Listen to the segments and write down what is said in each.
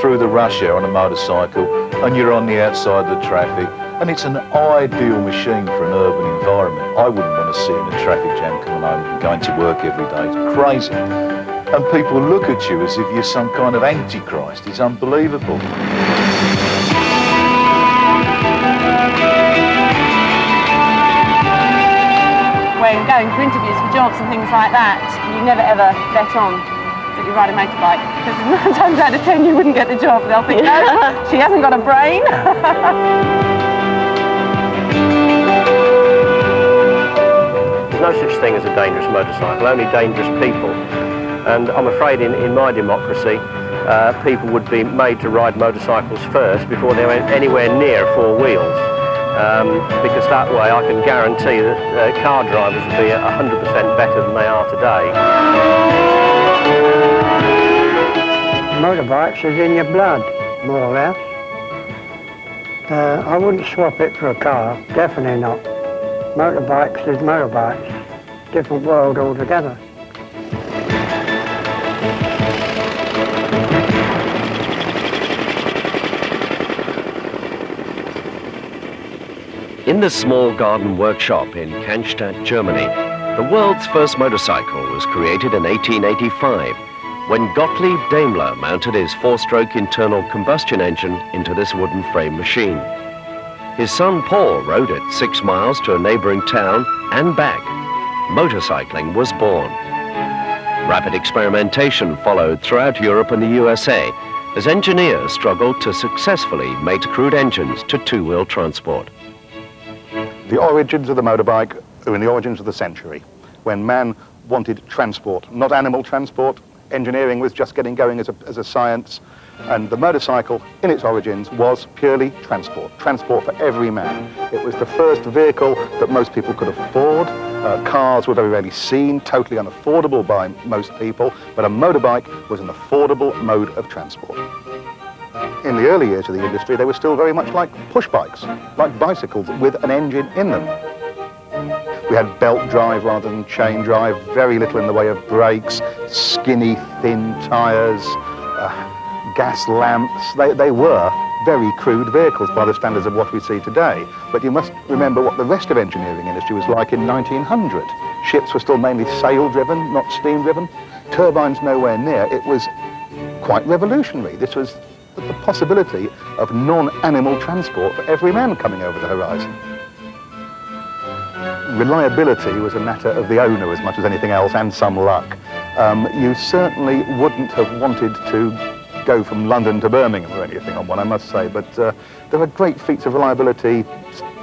through the rush hour on a motorcycle and you're on the outside of the traffic, and it's an ideal machine for an urban environment. I wouldn't want to sit in a traffic jam coming home and going to work every day. It's crazy. And people look at you as if you're some kind of antichrist. It's unbelievable. When going for interviews for jobs and things like that, you never ever let on that you ride a motorbike, because 9 times out of 10 you wouldn't get the job. They'll think, no, she hasn't got a brain. There's no such thing as a dangerous motorcycle, only dangerous people. And I'm afraid in my democracy, people would be made to ride motorcycles first before they went anywhere near 4 wheels. Because that way I can guarantee that car drivers will be 100% better than they are today. Motorbikes is in your blood, more or less. I wouldn't swap it for a car, definitely not. Motorbikes is motorbikes, different world altogether. In the small garden workshop in Cannstatt, Germany, the world's first motorcycle was created in 1885 when Gottlieb Daimler mounted his 4-stroke internal combustion engine into this wooden frame machine. His son Paul rode it 6 miles to a neighboring town and back. Motorcycling was born. Rapid experimentation followed throughout Europe and the USA as engineers struggled to successfully mate crude engines to 2-wheel transport. The origins of the motorbike are in the origins of the century, when man wanted transport, not animal transport. Engineering was just getting going as a science, and the motorcycle, in its origins, was purely transport for every man. It was the first vehicle that most people could afford. Cars were very rarely seen, totally unaffordable by most people, but a motorbike was an affordable mode of transport. In the early years of the industry, they were still very much like push bikes, like bicycles with an engine in them. We had belt drive rather than chain drive, very little in the way of brakes, skinny, thin tyres, gas lamps. They were very crude vehicles by the standards of what we see today. But you must remember what the rest of engineering industry was like in 1900. Ships were still mainly sail-driven, not steam-driven. Turbines nowhere near. It was quite revolutionary. This was the possibility of non-animal transport for every man coming over the horizon. Reliability was a matter of the owner as much as anything else, and some luck. You certainly wouldn't have wanted to go from London to Birmingham or anything on one, I must say, but there are great feats of reliability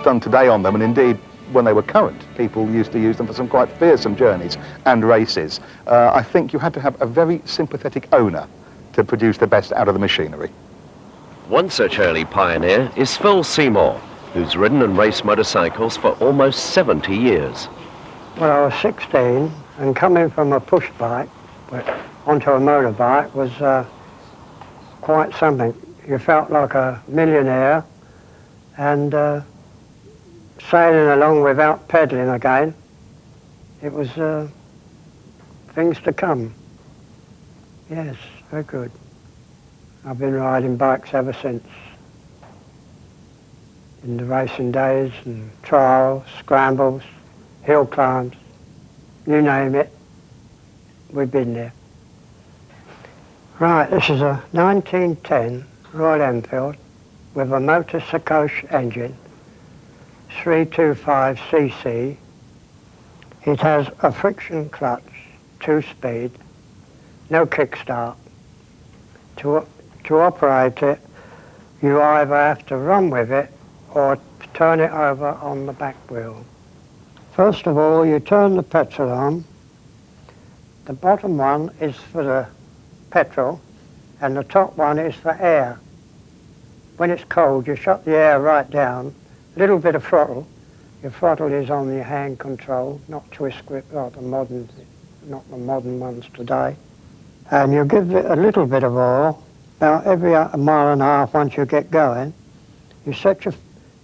done today on them, and indeed, when they were current, people used to use them for some quite fearsome journeys and races. I think you had to have a very sympathetic owner to produce the best out of the machinery. One such early pioneer is Phil Seymour, who's ridden and raced motorcycles for almost 70 years. When I was 16, and coming from a push bike onto a motorbike was quite something. You felt like a millionaire, and sailing along without pedalling again, it was things to come. Yes, very good. I've been riding bikes ever since. In the racing days and trials, scrambles, hill climbs, you name it, we've been there. Right, this is a 1910 Royal Enfield with a motor Sacoche engine, 325cc. It has a friction clutch, 2-speed, no kickstart. To operate it, you either have to run with it or turn it over on the back wheel. First of all, you turn the petrol on. The bottom one is for the petrol, and the top one is for air. When it's cold, you shut the air right down, a little bit of throttle. Your throttle is on your hand control, not twist grip like not the modern ones today. And you give it a little bit of oil, about every 1.5 miles once you get going. You set your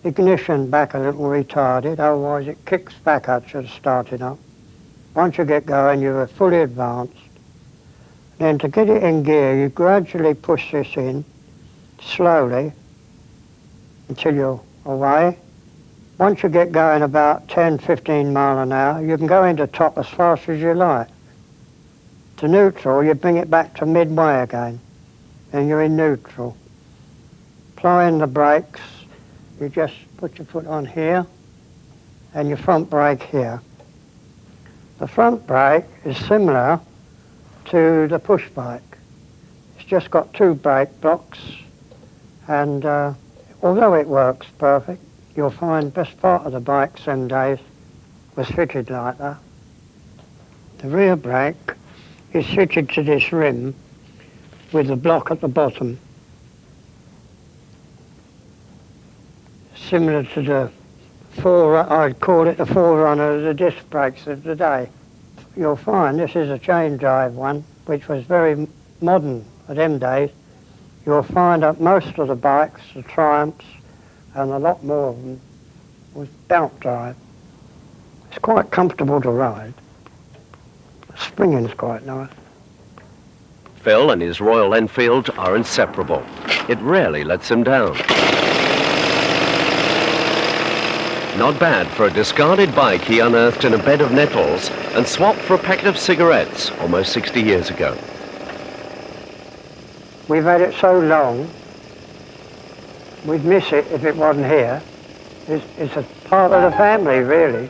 ignition back a little retarded, otherwise it kicks back at you to start it up. Once you get going, you're fully advanced. Then to get it in gear, you gradually push this in. slowly until you're away. Once you get going about 10, 15 mile an hour, you can go into top as fast as you like. To neutral, you bring it back to midway again, and you're in neutral. Applying the brakes, you just put your foot on here, and your front brake here. The front brake is similar to the push bike. It's just got two brake blocks, and although it works perfect, you'll find best part of the bike some days was fitted like that. The rear brake is fitted to this rim with a block at the bottom, similar to the I'd call it the forerunner of the disc brakes of the day. You'll find this is a chain drive one, which was very modern at them days. You'll find that most of the bikes, the Triumphs, and a lot more of them, was belt drive. It's quite comfortable to ride. The springing's quite nice. Phil and his Royal Enfield are inseparable. It rarely lets him down. Not bad for a discarded bike he unearthed in a bed of nettles and swapped for a packet of cigarettes almost 60 years ago. We've had it so long, we'd miss it if it wasn't here. It's a part of the family, really.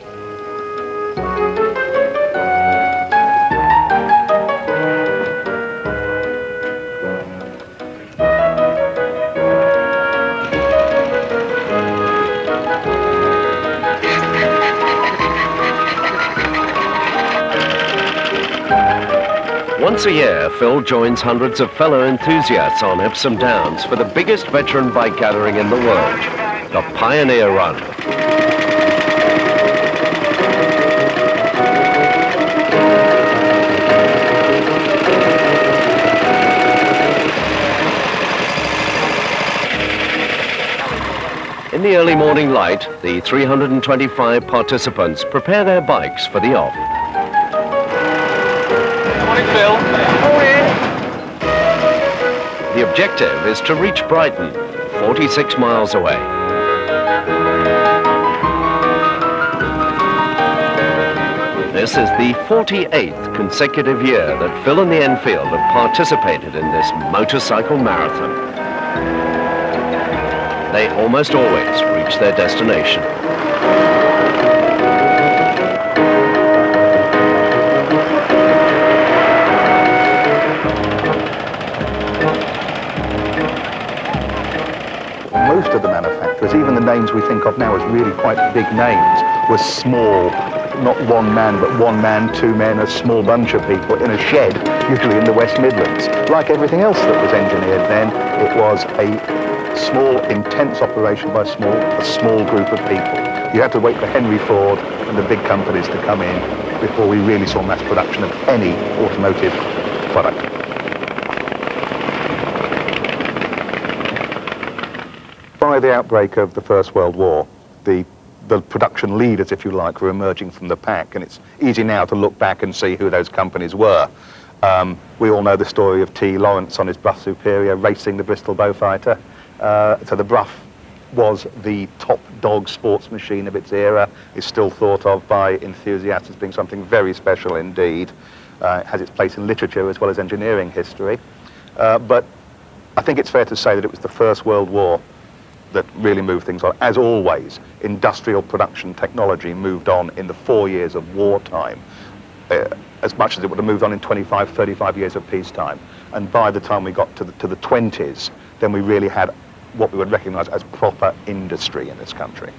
Once a year, Phil joins hundreds of fellow enthusiasts on Epsom Downs for the biggest veteran bike gathering in the world, the Pioneer Run. In the early morning light, the 325 participants prepare their bikes for the off. Phil. The objective is to reach Brighton, 46 miles away. This is the 48th consecutive year that Phil and the Enfield have participated in this motorcycle marathon. They almost always reach their destination. Most of the manufacturers, even the names we think of now as really quite big names, were small, not one man, but one man, two men, a small bunch of people in a shed, usually in the West Midlands. Like everything else that was engineered then, it was a small, intense operation by a small group of people. You had to wait for Henry Ford and the big companies to come in before we really saw mass production of any automotive product. By the outbreak of the First World War, the production leaders, if you like, were emerging from the pack, and it's easy now to look back and see who those companies were. We all know the story of T. Lawrence on his Brough Superior racing the Bristol Beaufighter. So the Brough was the top dog sports machine of its era, is still thought of by enthusiasts as being something very special indeed. It has its place in literature as well as engineering history. But I think it's fair to say that it was the First World War that really moved things on. As always, industrial production technology moved on in the 4 years of wartime, as much as it would have moved on in 25, 35 years of peacetime. And by the time we got to the 20s, then we really had what we would recognize as proper industry in this country.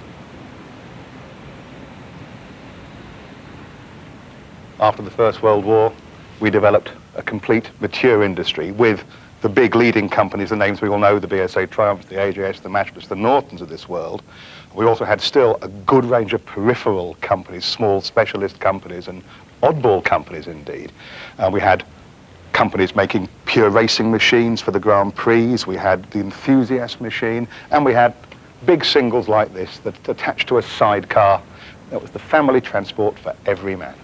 After the First World War, we developed a complete mature industry with the big leading companies, the names we all know, the BSA Triumphs, the AJS, the Matchless, the Nortons of this world. We also had still a good range of peripheral companies, small specialist companies and oddball companies indeed. We had companies making pure racing machines for the Grand Prix. We had the enthusiast machine, and we had big singles like this that attached to a sidecar. That was the family transport for every man.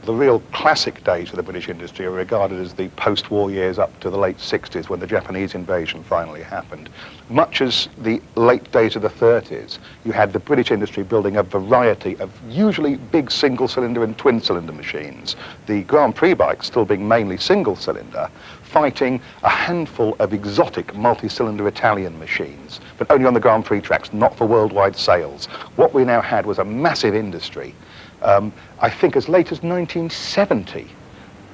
The real classic days of the British industry are regarded as the post-war years up to the late 60s, when the Japanese invasion finally happened. Much as the late days of the 30s, you had the British industry building a variety of usually big single-cylinder and twin-cylinder machines. The Grand Prix bikes still being mainly single-cylinder, fighting a handful of exotic multi-cylinder Italian machines, but only on the Grand Prix tracks, not for worldwide sales. What we now had was a massive industry. I think as late as 1970,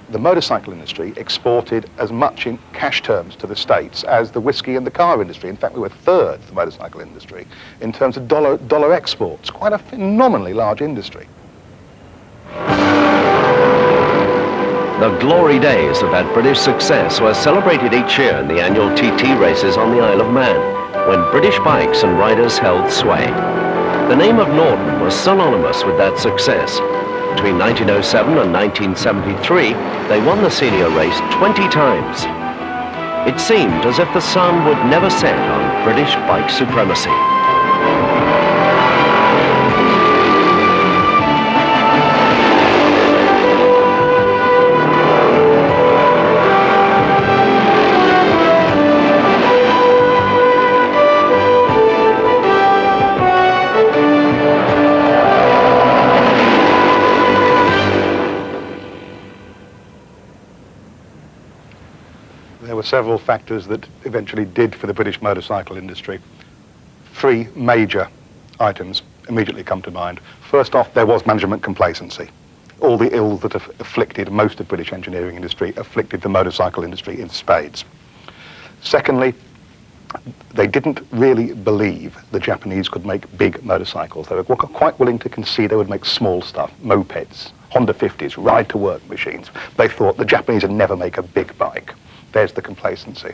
the motorcycle industry exported as much in cash terms to the States as the whiskey and the car industry. In fact, we were third, the motorcycle industry, in terms of dollar exports. Quite a phenomenally large industry. The glory days of that British success were celebrated each year in the annual TT races on the Isle of Man, when British bikes and riders held sway. The name of Norton was synonymous with that success. Between 1907 and 1973, they won the senior race 20 times. It seemed as if the sun would never set on British bike supremacy. There were several factors that eventually did for the British motorcycle industry. Three major items immediately come to mind. First off, there was management complacency. All the ills that have afflicted most of British engineering industry afflicted the motorcycle industry in spades. Secondly, they didn't really believe the Japanese could make big motorcycles. They were quite willing to concede they would make small stuff, mopeds, Honda 50s, ride-to-work machines. They thought the Japanese would never make a big bike. There's the complacency.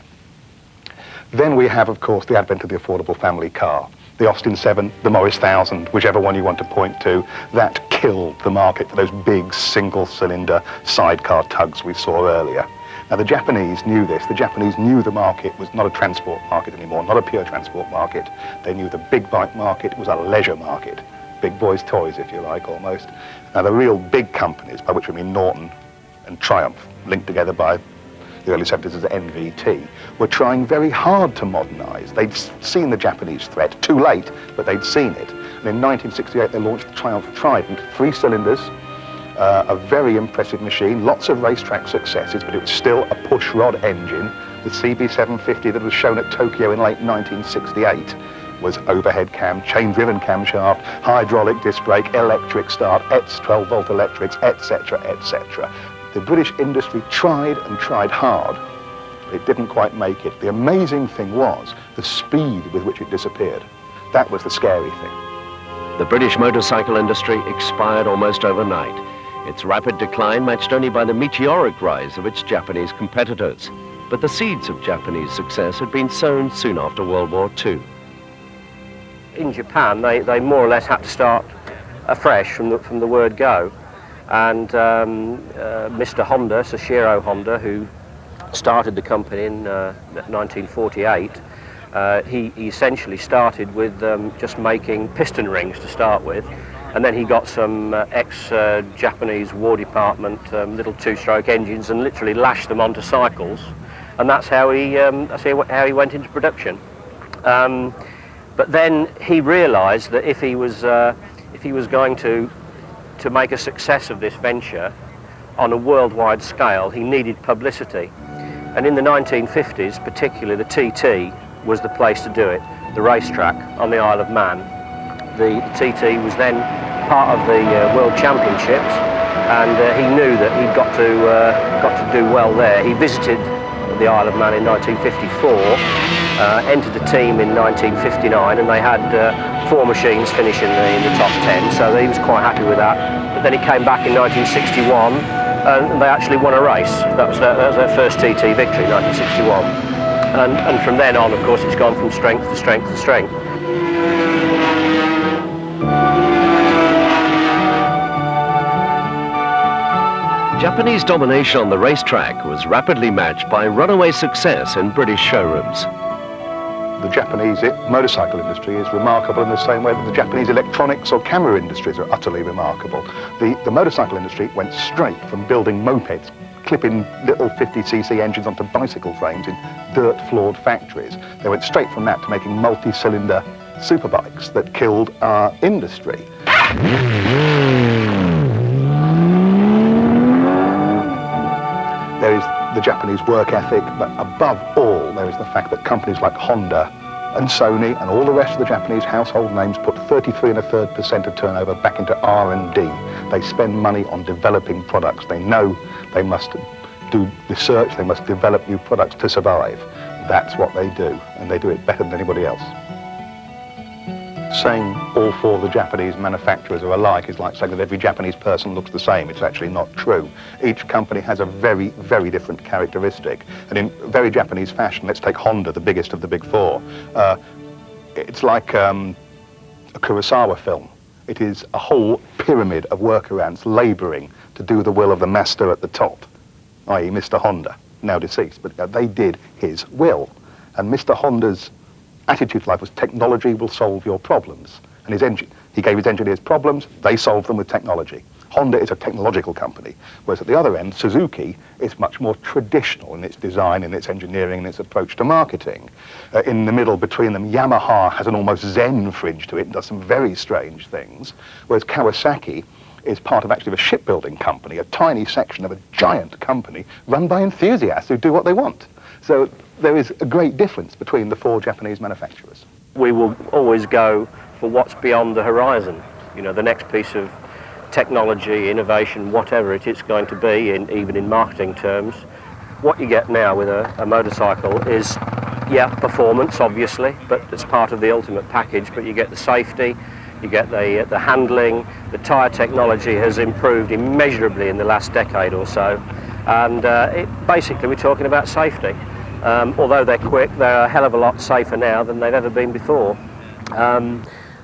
Then we have, of course, the advent of the affordable family car. The Austin 7, the Morris 1000, whichever one you want to point to, that killed the market for those big single-cylinder sidecar tugs we saw earlier. Now, the Japanese knew this. The Japanese knew the market was not a transport market anymore, not a pure transport market. They knew the big bike market was a leisure market. Big boys' toys, if you like, almost. Now, the real big companies, by which we mean Norton and Triumph, linked together by the early 70s as NVT, were trying very hard to modernize. They'd seen the Japanese threat, too late, but they'd seen it. And in 1968, they launched the Triumph Trident, 3 cylinders, a very impressive machine, lots of racetrack successes, but it was still a pushrod engine. The CB750 that was shown at Tokyo in late 1968 was overhead cam, chain-driven camshaft, hydraulic disc brake, electric start, 12-volt electrics, etc., etc. The British industry tried and tried hard, but it didn't quite make it. The amazing thing was the speed with which it disappeared. That was the scary thing. The British motorcycle industry expired almost overnight, its rapid decline matched only by the meteoric rise of its Japanese competitors. But the seeds of Japanese success had been sown soon after World War II. In Japan, they more or less had to start afresh from the word go. And Mr. Honda, Soichiro Honda, who started the company in 1948, he essentially started with just making piston rings to start with, and then he got some ex-Japanese War Department little 2-stroke engines and literally lashed them onto cycles, and that's how he went into production. But then he realised that if he was going to make a success of this venture on a worldwide scale, he needed publicity. And in the 1950s, particularly, the TT was the place to do it, the racetrack on the Isle of Man. The TT was then part of the World Championships, and he knew that he'd got to do well there. He visited the Isle of Man in 1954, entered the team in 1959, and they had 4 machines finish in the top 10, so he was quite happy with that. But then he came back in 1961, and they actually won a race. That was their first TT victory in 1961. And from then on, of course, it's gone from strength to strength to strength. Japanese domination on the racetrack was rapidly matched by runaway success in British showrooms. the Japanese motorcycle industry is remarkable in the same way that the Japanese electronics or camera industries are utterly remarkable. The motorcycle industry went straight from building mopeds, clipping little 50cc engines onto bicycle frames in dirt-floored factories. They went straight from that to making multi-cylinder superbikes that killed our industry. There is the Japanese work ethic, but above all, there is the fact that companies like Honda and Sony and all the rest of the Japanese household names put 33.33% of turnover back into R&D. They spend money on developing products. They know they must do research, they must develop new products to survive. That's what they do, and they do it better than anybody else. Saying all four of the Japanese manufacturers are alike is like saying that every Japanese person looks the same. It's actually not true. Each company has a very, very different characteristic. And in very Japanese fashion, let's take Honda, the biggest of the big four. It's like a Kurosawa film. It is a whole pyramid of workarounds labouring to do the will of the master at the top, i.e. Mr. Honda, now deceased, but they did his will. And Mr. Honda's attitude to life was technology will solve your problems. And he gave his engineers problems, they solved them with technology. Honda is a technological company, whereas at the other end, Suzuki is much more traditional in its design, in its engineering, in its approach to marketing. In the middle between them, Yamaha has an almost Zen fringe to it and does some very strange things, whereas Kawasaki is part of actually a shipbuilding company, a tiny section of a giant company run by enthusiasts who do what they want. So there is a great difference between the four Japanese manufacturers. We will always go for what's beyond the horizon. You know, the next piece of technology, innovation, whatever it's going to be, even in marketing terms. What you get now with a motorcycle is, yeah, performance, obviously, but it's part of the ultimate package, but you get the safety, you get the handling, the tyre technology has improved immeasurably in the last decade or so, and basically we're talking about safety. Although they're quick, they're a hell of a lot safer now than they've ever been before.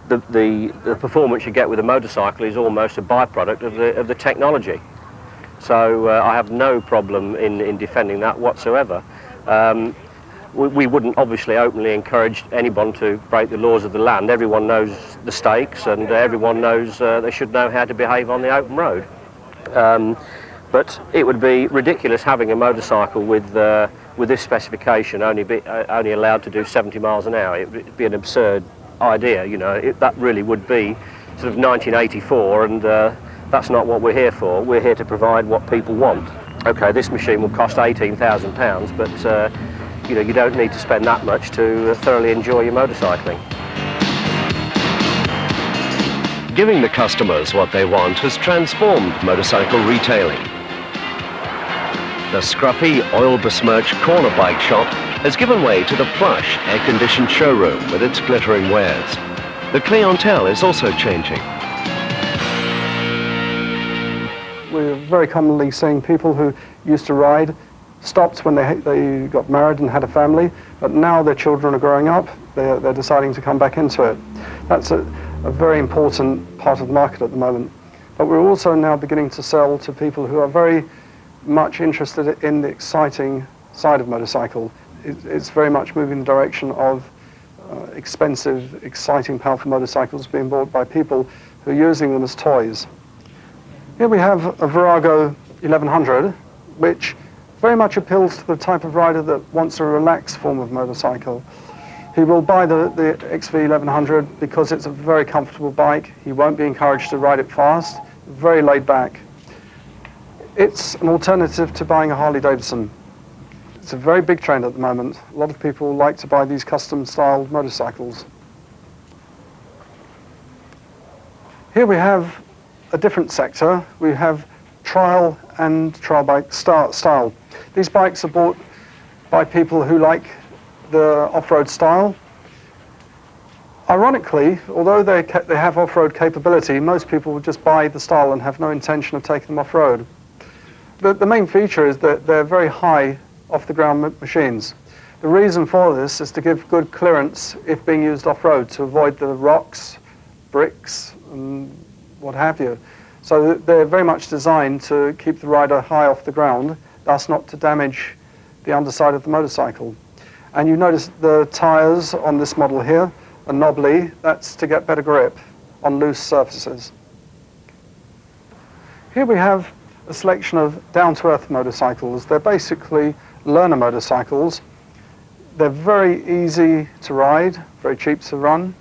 The performance you get with a motorcycle is almost a byproduct of the technology. So I have no problem in defending that whatsoever. We wouldn't obviously openly encourage anyone to break the laws of the land. Everyone knows the stakes, and everyone knows they should know how to behave on the open road. But it would be ridiculous having a motorcycle with this specification only allowed to do 70 miles an hour. It would be an absurd idea, you know. That really would be sort of 1984, and that's not what we're here for. We're here to provide what people want. Okay, this machine will cost £18,000, but you know, you don't need to spend that much to thoroughly enjoy your motorcycling. Giving the customers what they want has transformed motorcycle retailing. The scruffy, oil-besmirched corner bike shop has given way to the plush, air-conditioned showroom with its glittering wares. The clientele is also changing. We're very commonly seeing people who used to ride, stopped when they got married and had a family, but now their children are growing up, they're deciding to come back into it. That's a very important part of the market at the moment. But we're also now beginning to sell to people who are very much interested in the exciting side of motorcycle. It's very much moving in the direction of expensive, exciting, powerful motorcycles being bought by people who are using them as toys. Here we have a Virago 1100, which very much appeals to the type of rider that wants a relaxed form of motorcycle. He will buy the XV 1100 because it's a very comfortable bike. He won't be encouraged to ride it fast, very laid back. It's an alternative to buying a Harley Davidson. It's a very big trend at the moment. A lot of people like to buy these custom-styled motorcycles. Here we have a different sector. We have trial and trial bike style. These bikes are bought by people who like the off-road style. Ironically, although they have off-road capability, most people will just buy the style and have no intention of taking them off-road. The main feature is that they're very high off-the-ground machines. The reason for this is to give good clearance if being used off-road, to avoid the rocks, bricks, and what have you. So they're very much designed to keep the rider high off the ground, thus not to damage the underside of the motorcycle. And you notice the tyres on this model here are knobbly. That's to get better grip on loose surfaces. Here we have a selection of down-to-earth motorcycles. They're basically learner motorcycles. They're very easy to ride, very cheap to run,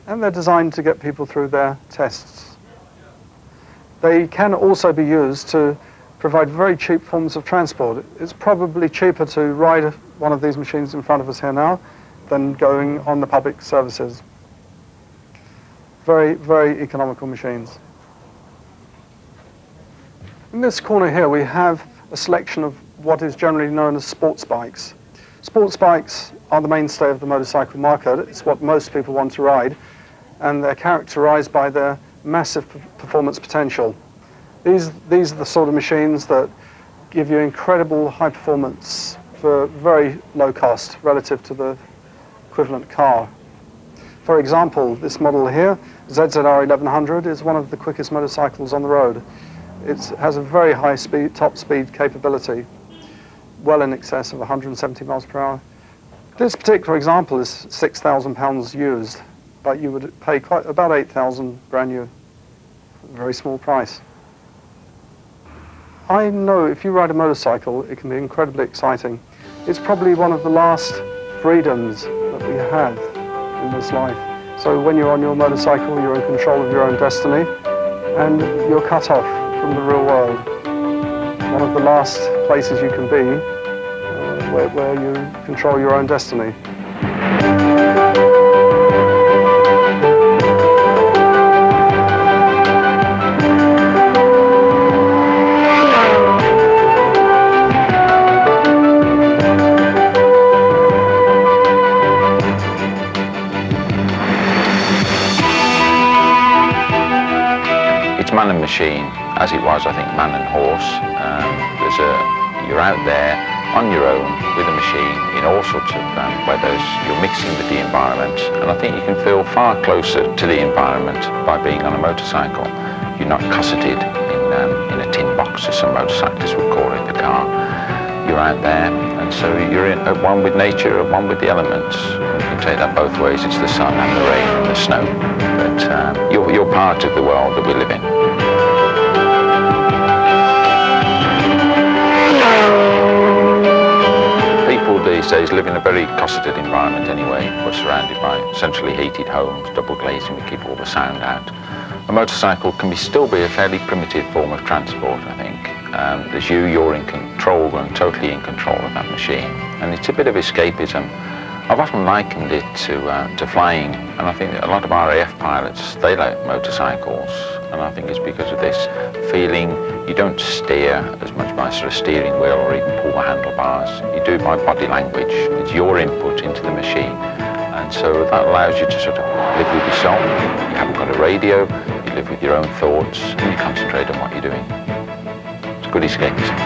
and they're designed to get people through their tests. They can also be used to provide very cheap forms of transport. It's probably cheaper to ride one of these machines in front of us here now than going on the public services. Very, very economical machines. In this corner here we have a selection of what is generally known as sports bikes. Sports bikes are the mainstay of the motorcycle market. It's what most people want to ride, and they're characterized by their massive performance potential. These are the sort of machines that give you incredible high performance for very low cost relative to the equivalent car. For example, this model here, ZZR 1100, is one of the quickest motorcycles on the road. It has a very high speed, top speed capability, well in excess of 170 miles per hour. This particular example is £6,000 used, but you would pay about 8,000 brand new. A very small price. I know if you ride a motorcycle, it can be incredibly exciting. It's probably one of the last freedoms that we have in this life. So when you're on your motorcycle, you're in control of your own destiny, and you're cut off from the real world. One of the last places you can be where you control your own destiny. It's man and machine, as it was, I think, man and horse. You're out there on your own with a machine in all sorts of weathers. You're mixing with the environment, and I think you can feel far closer to the environment by being on a motorcycle. You're not cosseted in a tin box, as some motorcyclists would call it, the car. You're out there, and so you're at one with nature, at one with the elements. You can take that both ways. It's the sun and the rain and the snow, but you're part of the world that we live in. These days live in a very cosseted environment anyway. We're surrounded by centrally heated homes, double glazing, we keep all the sound out. A motorcycle can still be a fairly primitive form of transport, I think. As you're in control and totally in control of that machine. And it's a bit of escapism. I've often likened it to flying, and I think that a lot of RAF pilots, they like motorcycles, and I think it's because of this feeling. You don't steer as much by sort of steering wheel or even pull the handlebars. You do it by body language. It's your input into the machine, and so that allows you to sort of live with your soul. You haven't got a radio, you live with your own thoughts, and you concentrate on what you're doing. It's good escapism.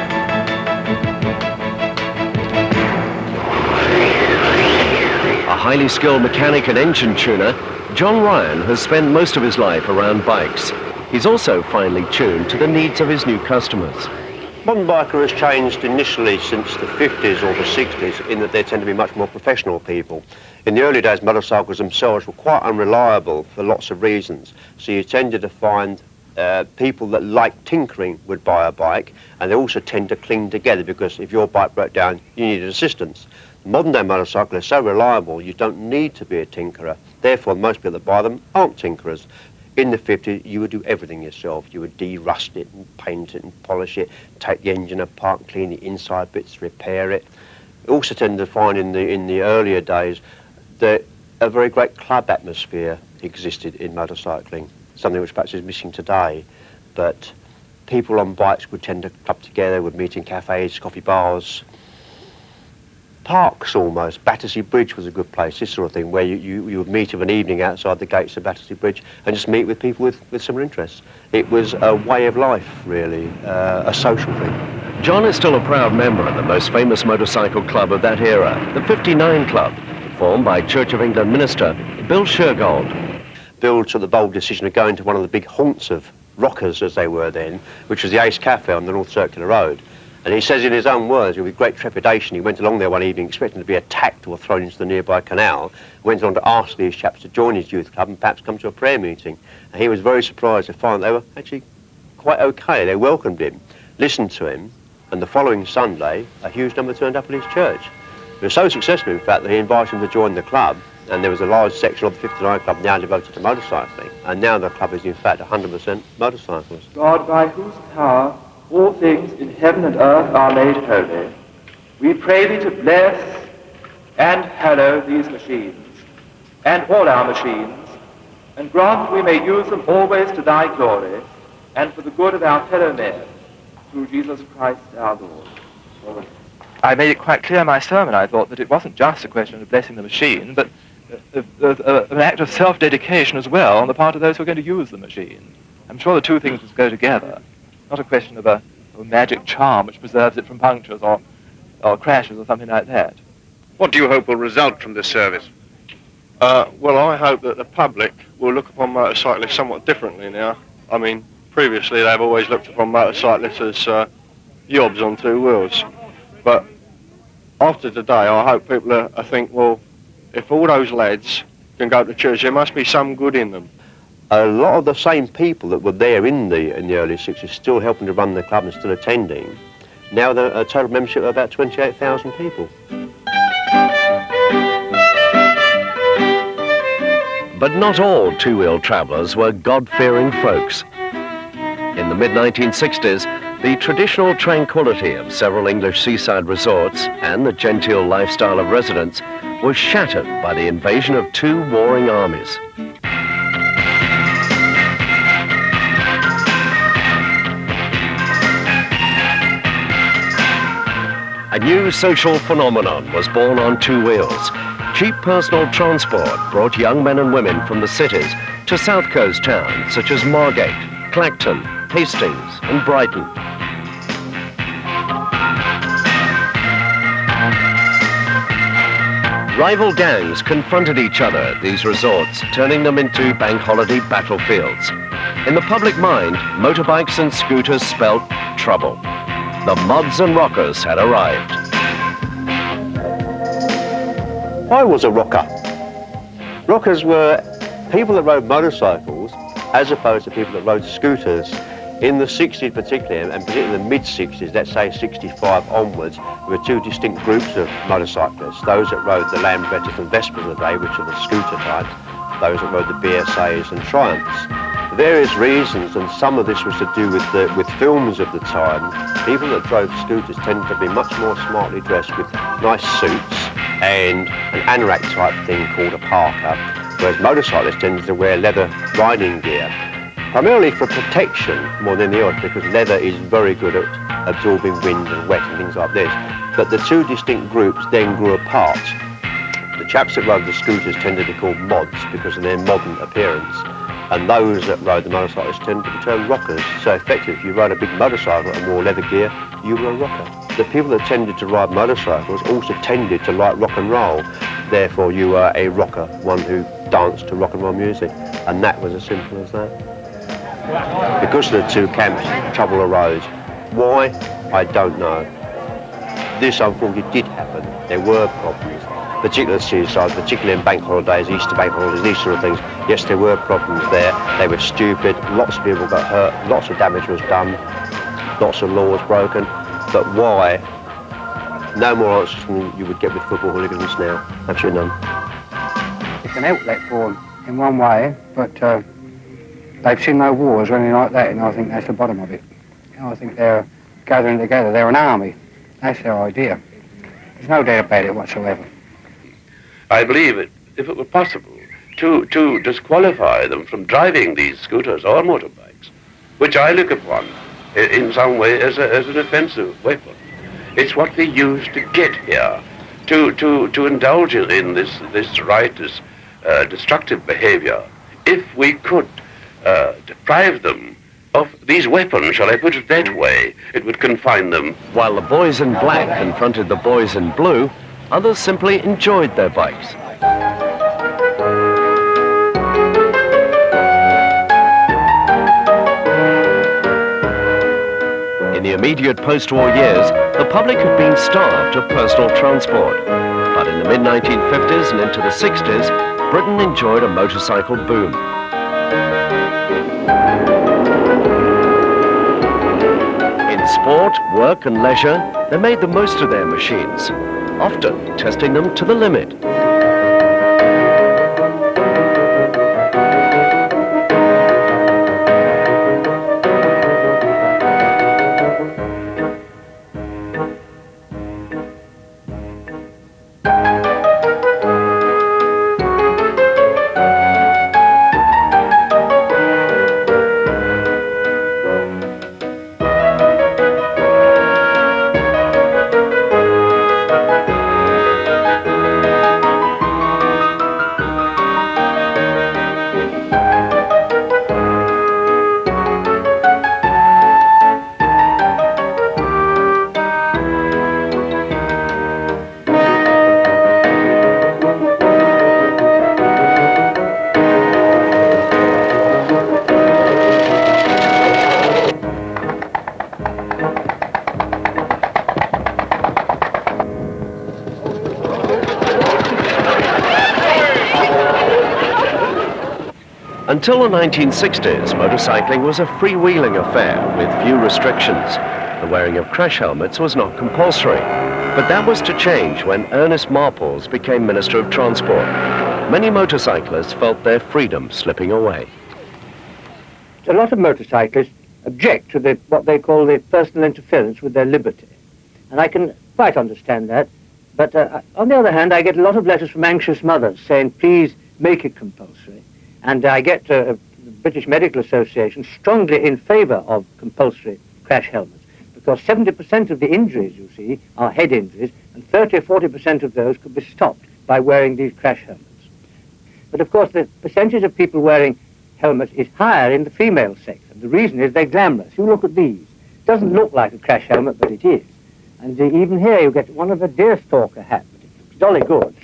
A highly skilled mechanic and engine tuner, John Ryan has spent most of his life around bikes. He's also finely tuned to the needs of his new customers. Modern biker has changed initially since the 50s or the 60s in that they tend to be much more professional people. In the early days, motorcycles themselves were quite unreliable for lots of reasons. So you tended to find people that like tinkering would buy a bike, and they also tend to cling together because if your bike broke down, you needed assistance. Modern day motorcycles are so reliable, you don't need to be a tinkerer. Therefore, most people that buy them aren't tinkerers. In the 50s, you would do everything yourself. You would de-rust it and paint it and polish it, take the engine apart, clean the inside bits, repair it. You also tend to find in the earlier days that a very great club atmosphere existed in motorcycling, something which perhaps is missing today. But people on bikes would tend to club together, would meet in cafes, coffee bars, parks almost. Battersea Bridge was a good place, this sort of thing, where you would meet of an evening outside the gates of Battersea Bridge and just meet with people with similar interests. It was a way of life, really, a social thing. John is still a proud member of the most famous motorcycle club of that era, the 59 Club, formed by Church of England minister Bill Shergold. Bill took the bold decision of going to one of the big haunts of rockers, as they were then, which was the Ace Cafe on the North Circular Road. And he says in his own words, with great trepidation, he went along there one evening expecting to be attacked or thrown into the nearby canal, went on to ask these chaps to join his youth club and perhaps come to a prayer meeting. And he was very surprised to find they were actually quite okay. They welcomed him, listened to him, and the following Sunday, a huge number turned up at his church. It was so successful, in fact, that he invited them to join the club, and there was a large section of the 59 club now devoted to motorcycling, and now the club is in fact 100% motorcycles. God, by whose power all things in heaven and earth are made holy, we pray thee to bless and hallow these machines, and all our machines, and grant we may use them always to thy glory, and for the good of our fellow men, through Jesus Christ our Lord. Amen. I made it quite clear in my sermon, I thought, that it wasn't just a question of blessing the machine, but an act of self-dedication as well on the part of those who are going to use the machine. I'm sure the two things must go together. Not a question of a magic charm which preserves it from punctures or crashes or something like that. What do you hope will result from this service? Well, I hope that the public will look upon motorcyclists somewhat differently now. I mean, previously they've always looked upon motorcyclists as yobs on two wheels. But after today, I hope people think, well, if all those lads can go to church, there must be some good in them. A lot of the same people that were there in the early 60s still helping to run the club and still attending. Now there are a total membership of about 28,000 people. But not all two-wheel travellers were God-fearing folks. In the mid-1960s, the traditional tranquility of several English seaside resorts and the genteel lifestyle of residents was shattered by the invasion of two warring armies. A new social phenomenon was born on two wheels. Cheap personal transport brought young men and women from the cities to south coast towns such as Margate, Clacton, Hastings and Brighton. Rival gangs confronted each other at these resorts, turning them into bank holiday battlefields. In the public mind, motorbikes and scooters spelt trouble. The mods and rockers had arrived. I was a rocker. Rockers were people that rode motorcycles as opposed to people that rode scooters. In the 60s particularly, and particularly the mid-60s, let's say 65 onwards, there were two distinct groups of motorcyclists. Those that rode the Lambrettas and Vespas of the day, which are the scooter types, those that rode the BSAs and Triumphs. For various reasons, and some of this was to do with films of the time, people that drove scooters tended to be much more smartly dressed with nice suits and an anorak type thing called a parka, whereas motorcyclists tended to wear leather riding gear. Primarily for protection more than the others, because leather is very good at absorbing wind and wet and things like this. But the two distinct groups then grew apart. The chaps that rode the scooters tended to be called mods because of their modern appearance, and those that rode the motorcycles tended to be termed rockers. So effectively, if you rode a big motorcycle and wore leather gear, you were a rocker. The people that tended to ride motorcycles also tended to like rock and roll. Therefore, you were a rocker, one who danced to rock and roll music, and that was as simple as that. Because of the two camps, trouble arose. Why? I don't know. This unfortunately did happen. There were problems, particularly suicides, particularly in bank holidays, Easter bank holidays, these sort of things. Yes, there were problems there. They were stupid. Lots of people got hurt. Lots of damage was done. Lots of laws broken. But why? No more answers than you would get with football hooligans now. Absolutely none. It's an outlet for them in one way, but they've seen no wars or anything like that, and I think that's the bottom of it. You know, I think they're gathering together. They're an army. That's their idea. There's no doubt about it whatsoever. I believe if it were possible to disqualify them from driving these scooters or motorbikes, which I look upon in some way as an offensive weapon. It's what they use to get here, to indulge in this riotous, destructive behavior. If we could deprive them of these weapons, shall I put it that way, it would confine them. While the boys in black confronted the boys in blue, others simply enjoyed their bikes. In the immediate post-war years, the public had been starved of personal transport. But in the mid-1950s and into the 60s, Britain enjoyed a motorcycle boom. In sport, work and leisure, they made the most of their machines, often testing them to the limit. Until the 1960s, motorcycling was a freewheeling affair with few restrictions. The wearing of crash helmets was not compulsory. But that was to change when Ernest Marples became Minister of Transport. Many motorcyclists felt their freedom slipping away. A lot of motorcyclists object to what they call the personal interference with their liberty. And I can quite understand that. But on the other hand, I get a lot of letters from anxious mothers saying, please make it compulsory. And I get the British Medical Association strongly in favour of compulsory crash helmets, because 70% of the injuries, you see, are head injuries, and 30 or 40% of those could be stopped by wearing these crash helmets. But of course, the percentage of people wearing helmets is higher in the female sex, and the reason is they're glamorous. You look at these. It doesn't look like a crash helmet, but it is. And even here you get one of the deerstalker hat, but it's jolly good.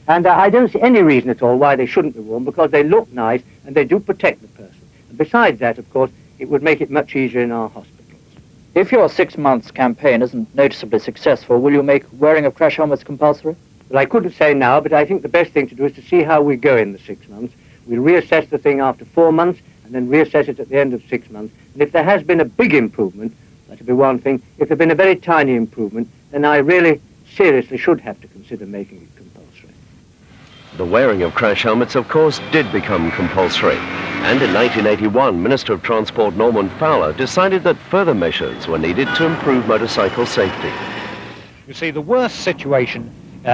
And I don't see any reason at all why they shouldn't be worn, because they look nice and they do protect the person. And besides that, of course, it would make it much easier in our hospitals. If your 6 months campaign isn't noticeably successful, will you make wearing of crash helmets compulsory? Well, I couldn't say now, but I think the best thing to do is to see how we go in the 6 months. We'll reassess the thing after 4 months and then reassess it at the end of 6 months. And if there has been a big improvement, that'll be one thing. If there's been a very tiny improvement, then I really seriously should have to consider making it compulsory. The wearing of crash helmets, of course, did become compulsory. And in 1981, Minister of Transport Norman Fowler decided that further measures were needed to improve motorcycle safety. You see, the worst situation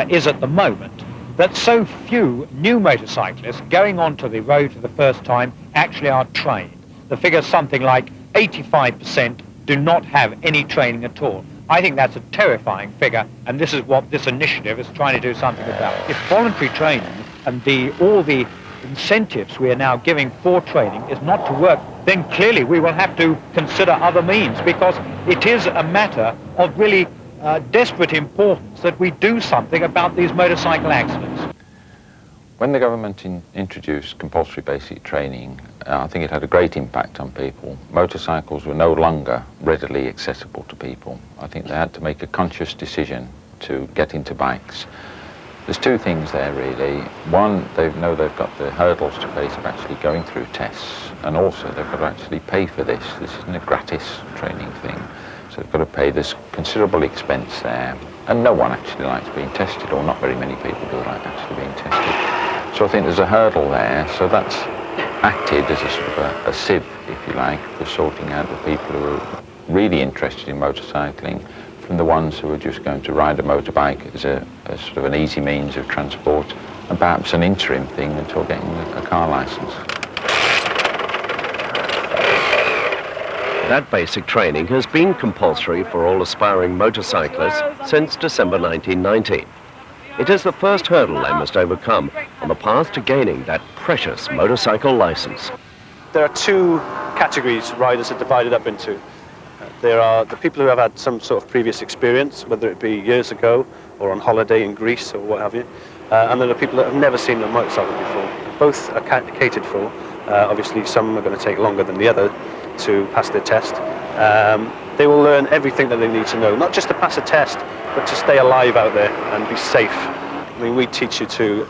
is at the moment that so few new motorcyclists going onto the road for the first time actually are trained. The figure's something like 85% do not have any training at all. I think that's a terrifying figure, and this is what this initiative is trying to do something about. If voluntary training and all the incentives we are now giving for training is not to work, then clearly we will have to consider other means, because it is a matter of really desperate importance that we do something about these motorcycle accidents. When the government introduced compulsory basic training, I think it had a great impact on people. Motorcycles were no longer readily accessible to people. I think they had to make a conscious decision to get into bikes. There's two things there really. One, they know they've got the hurdles to face of actually going through tests, and also they've got to actually pay for this. This isn't a gratis training thing. So they've got to pay this considerable expense there. And no one actually likes being tested, or not very many people do like actually being tested. So I think there's a hurdle there. So that's acted as a sort of a sieve, if you like, for sorting out the people who are really interested in motorcycling from the ones who are just going to ride a motorbike as a sort of an easy means of transport, and perhaps an interim thing until getting a car licence. That basic training has been compulsory for all aspiring motorcyclists since December 1990. It is the first hurdle they must overcome on the path to gaining that precious motorcycle licence. There are two categories riders are divided up into. There are the people who have had some sort of previous experience, whether it be years ago or on holiday in Greece or what have you, and there are people that have never seen a motorcycle before. Both are catered for. Obviously some are going to take longer than the other to pass their test, They will learn everything that they need to know, not just to pass a test, but to stay alive out there and be safe. I mean, we teach you to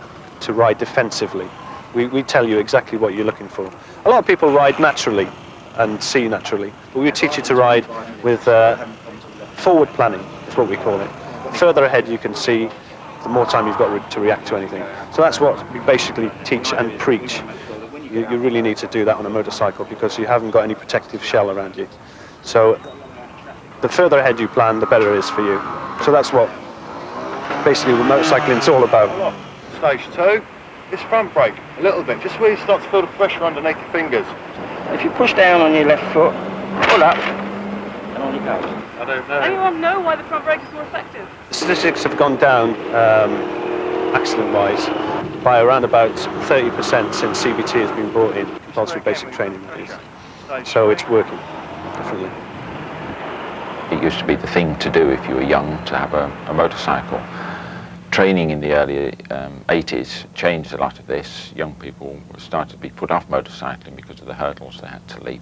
ride defensively. We tell you exactly what you're looking for. A lot of people ride naturally and see naturally, but we teach you to ride with forward planning, is what we call it. The further ahead you can see, the more time you've got to react to anything. So that's what we basically teach and preach. You really need to do that on a motorcycle because you haven't got any protective shell around you. So the further ahead you plan, the better it is for you. So that's what basically the motorcycling's all about. Stage 2, it's front brake, a little bit, just where you start to feel the pressure underneath your fingers. If you push down on your left foot, pull up, and on you go. I don't know. Anyone know why the front brake is more effective? The statistics have gone down, accident-wise, by around about 30% since CBT has been brought in, compulsory basic training, that is. So it's working, definitely. It used to be the thing to do if you were young to have a motorcycle. Training in the early 80s changed a lot of this. Young people started to be put off motorcycling because of the hurdles they had to leap.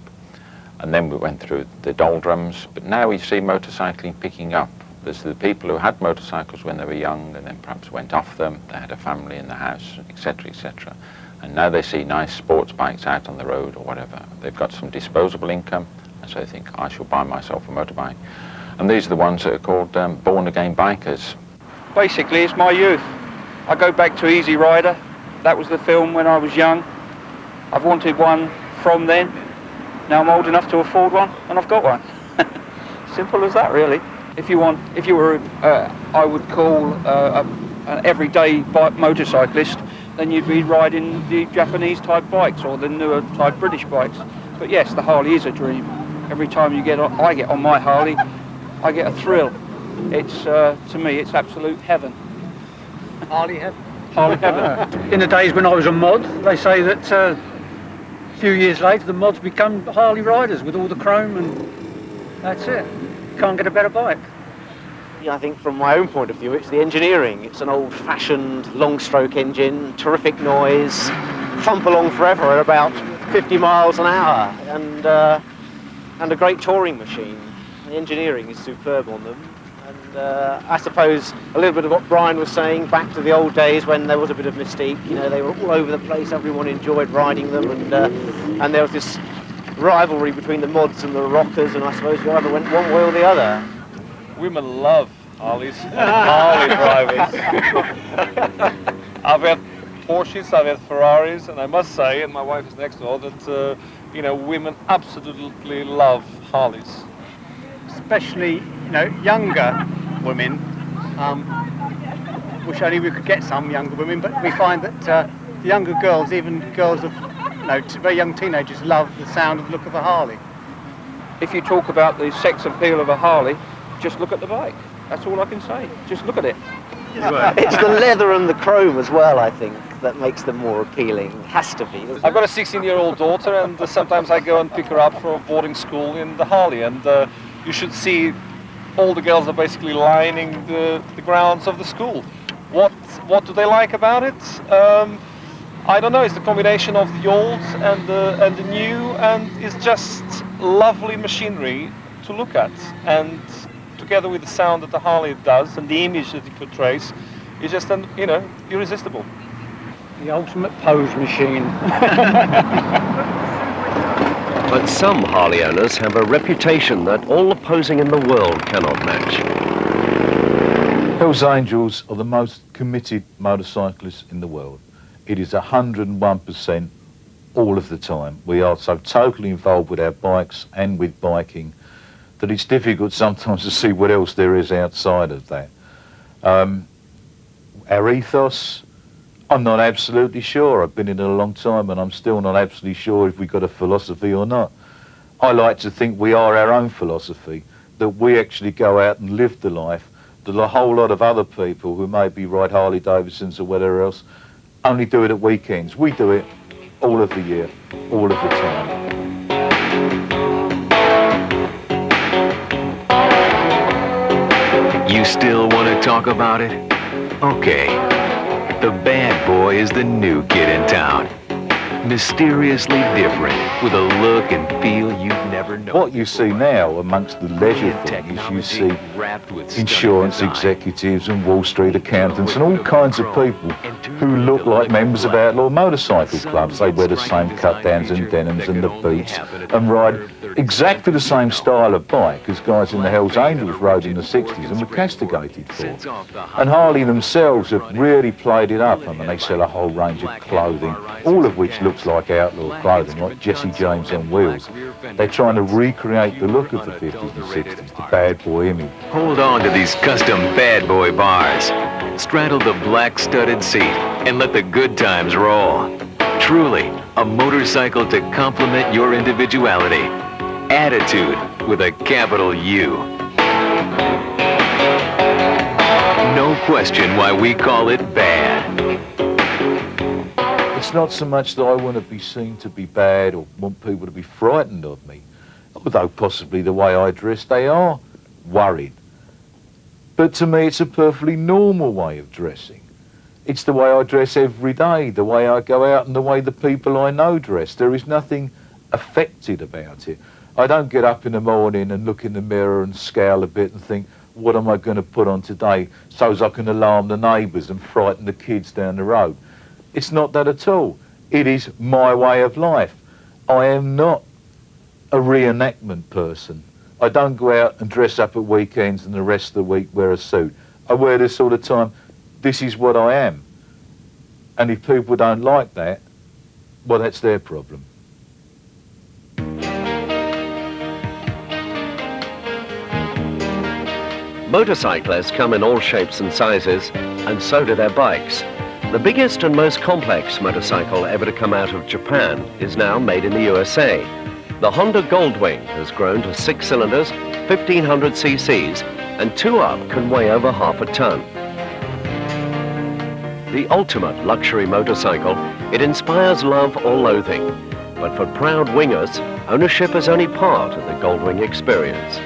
And then we went through the doldrums, but now we see motorcycling picking up. There's the people who had motorcycles when they were young and then perhaps went off them, they had a family in the house, etc., etc. And now they see nice sports bikes out on the road or whatever. They've got some disposable income, and so they think, I shall buy myself a motorbike. And these are the ones that are called born-again bikers. Basically, it's my youth. I go back to Easy Rider. That was the film when I was young. I've wanted one from then. Now I'm old enough to afford one, and I've got one. Simple as that, really. If you were, I would call an everyday bike motorcyclist, then you'd be riding the Japanese type bikes or the newer type British bikes. But yes, the Harley is a dream. Every time I get on my Harley, I get a thrill. It's to me, it's absolute heaven. Harley heaven. Harley heaven. In the days when I was a mod, they say that a few years later the mods become Harley riders with all the chrome, and that's it. Can't get a better bike. I think from my own point of view, it's the engineering. It's an old-fashioned long-stroke engine, terrific noise, thump along forever at about 50 miles an hour, and a great touring machine. The engineering is superb on them. And I suppose a little bit of what Brian was saying, back to the old days when there was a bit of mystique. You know, they were all over the place. Everyone enjoyed riding them, and there was this rivalry between the mods and the rockers, and I suppose you either went one way or the other. Women love Harleys and Harley drivers. I've had Porsches, I've had Ferraris, and I must say, and my wife is next door, that you know, women absolutely love Harleys. Especially, you know, younger women. Wish only we could get some younger women, but we find that the younger girls, even girls of, you know, very young teenagers, love the sound and look of a Harley. If you talk about the sex appeal of a Harley, just look at the bike. That's all I can say. Just look at it. It's the leather and the chrome as well, I think, that makes them more appealing. It has to be. I've got a 16-year-old daughter, and sometimes I go and pick her up from boarding school in the Harley, and you should see all the girls are basically lining the grounds of the school. What do they like about it? I don't know. It's the combination of the old and the new, and it's just lovely machinery to look at. And together with the sound that the Harley does and the image that it portrays, it's just, you know, irresistible. The ultimate pose machine. But some Harley owners have a reputation that all the posing in the world cannot match. Hell's Angels are the most committed motorcyclists in the world. It is 101% all of the time. We are so totally involved with our bikes and with biking that it's difficult sometimes to see what else there is outside of that. Our ethos, I'm not absolutely sure. I've been in it a long time and I'm still not absolutely sure if we've got a philosophy or not. I like to think we are our own philosophy, that we actually go out and live the life that a whole lot of other people who maybe ride Harley Davidsons or whatever else only do it at weekends. We do it all of the year, all of the time. You still want to talk about it? Okay. The bad boy is the new kid in town. Mysteriously different, with a look and feel you've never known. What you see now amongst the leisure things, you see insurance executives and Wall Street accountants and all kinds of people who look like members of outlaw motorcycle clubs. They wear the same cut-downs and denims and the boots and ride exactly the same style of bike as guys in the Hells Angels rode in the 60s and were castigated for. And Harley themselves have really played it up. I mean, they sell a whole range of clothing, all of which looks like outlaw clothing, like Jesse James on wheels. They're trying to recreate the look of the 50s and 60s, the bad boy image. Hold on to these custom bad boy bars. Straddle the black studded seat and let the good times roll. Truly, a motorcycle to complement your individuality. Attitude with a capital U. No question why we call it bad. It's not so much that I want to be seen to be bad or want people to be frightened of me, although possibly the way I dress they are worried. But to me it's a perfectly normal way of dressing. It's the way I dress every day, the way I go out and the way the people I know dress. There is nothing affected about it. I don't get up in the morning and look in the mirror and scowl a bit and think, what am I going to put on today so as I can alarm the neighbours and frighten the kids down the road? It's not that at all. It is my way of life. I am not a reenactment person. I don't go out and dress up at weekends and the rest of the week wear a suit. I wear this all the time. This is what I am. And if people don't like that, well, that's their problem. Motorcyclists come in all shapes and sizes, and so do their bikes. The biggest and most complex motorcycle ever to come out of Japan is now made in the USA. The Honda Goldwing has grown to 6 cylinders, 1500 cc's, and 2 up can weigh over half a ton. The ultimate luxury motorcycle, it inspires love or loathing. But for proud wingers, ownership is only part of the Goldwing experience.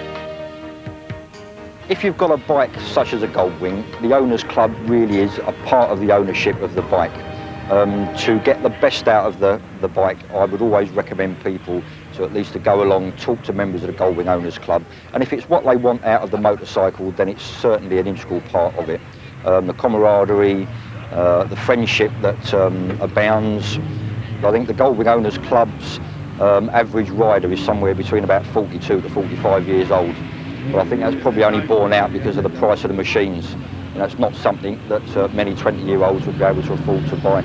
If you've got a bike such as a Goldwing, the Owners Club really is a part of the ownership of the bike. To get the best out of the bike, I would always recommend people to at least to go along, talk to members of the Goldwing Owners Club, and if it's what they want out of the motorcycle, then it's certainly an integral part of it. The camaraderie, the friendship that abounds. I think the Goldwing Owners Club's average rider is somewhere between about 42 to 45 years old. But I think that's probably only borne out because of the price of the machines. And that's not something that many 20-year-olds would be able to afford to buy.